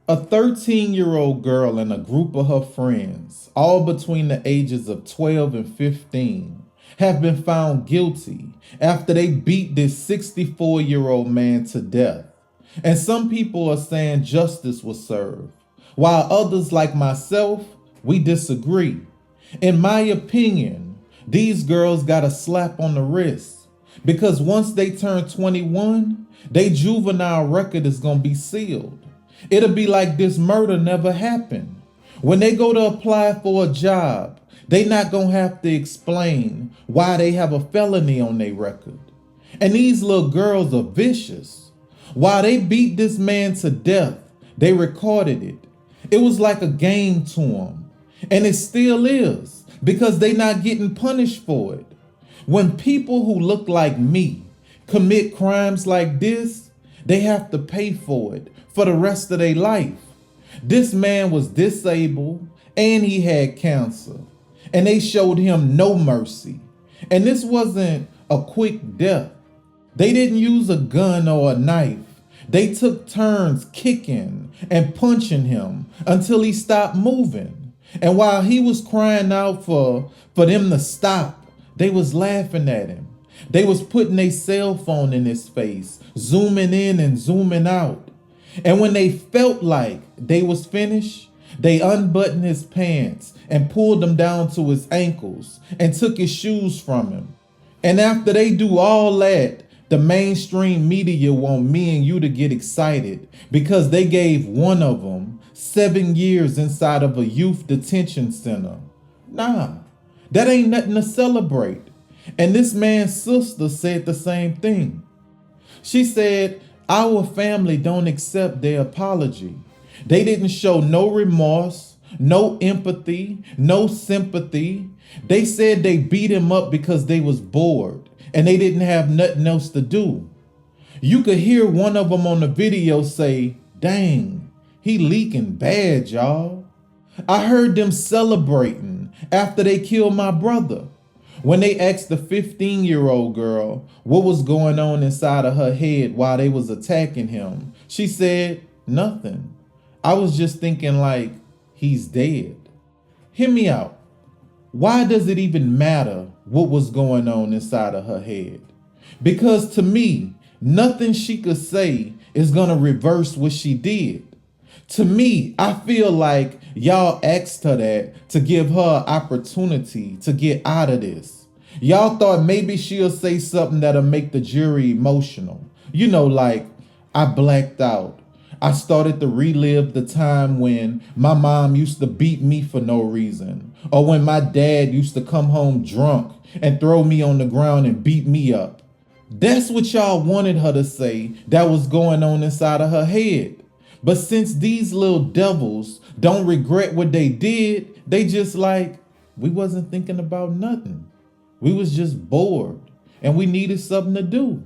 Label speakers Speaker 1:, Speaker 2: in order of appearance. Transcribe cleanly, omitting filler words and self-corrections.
Speaker 1: A 13-year-old girl and a group of her friends, all between the ages of 12 and 15, have been found guilty after they beat this 64-year-old man to death. And some people are saying justice was served, while others, like myself, we disagree. In my opinion, these girls got a slap on the wrist because once they turn 21, their juvenile record is going to be sealed. It'll be like this murder never happened. When they go to apply for a job, they not gonna have to explain why they have a felony on their record. And these little girls are vicious. While they beat this man to death, they recorded it. It was like a game to them. And it still is, because they not getting punished for it. When people who look like me commit crimes like this, they have to pay for it for the rest of their life. This man was disabled and he had cancer, and they showed him no mercy. And this wasn't a quick death. They didn't use a gun or a knife. They took turns kicking and punching him until he stopped moving. And while he was crying out for them to stop, they was laughing at him. They was putting their cell phone in his face, zooming in and zooming out. And when they felt like they was finished, they unbuttoned his pants and pulled them down to his ankles and took his shoes from him. And after they do all that, the mainstream media want me and you to get excited because they gave one of them 7 years inside of a youth detention center. Nah, that ain't nothing to celebrate. And this man's sister said the same thing. She said, our family don't accept their apology. They didn't show no remorse, no empathy, no sympathy. They said they beat him up because they was bored and they didn't have nothing else to do. You could hear one of them on the video say, dang, he leaking bad, y'all. I heard them celebrating after they killed my brother. When they asked the 15-year-old girl what was going on inside of her head while they was attacking him, she said, nothing. I was just thinking like, he's dead. Hear me out. Why does it even matter what was going on inside of her head? Because to me, nothing she could say is gonna reverse what she did. To me, I feel like y'all asked her that to give her an opportunity to get out of this. Y'all thought maybe she'll say something that'll make the jury emotional. You know, like, I blacked out. I started to relive the time when my mom used to beat me for no reason, or when my dad used to come home drunk and throw me on the ground and beat me up. That's what y'all wanted her to say that was going on inside of her head. But since these little devils don't regret what they did, they just like, we wasn't thinking about nothing. We was just bored and we needed something to do.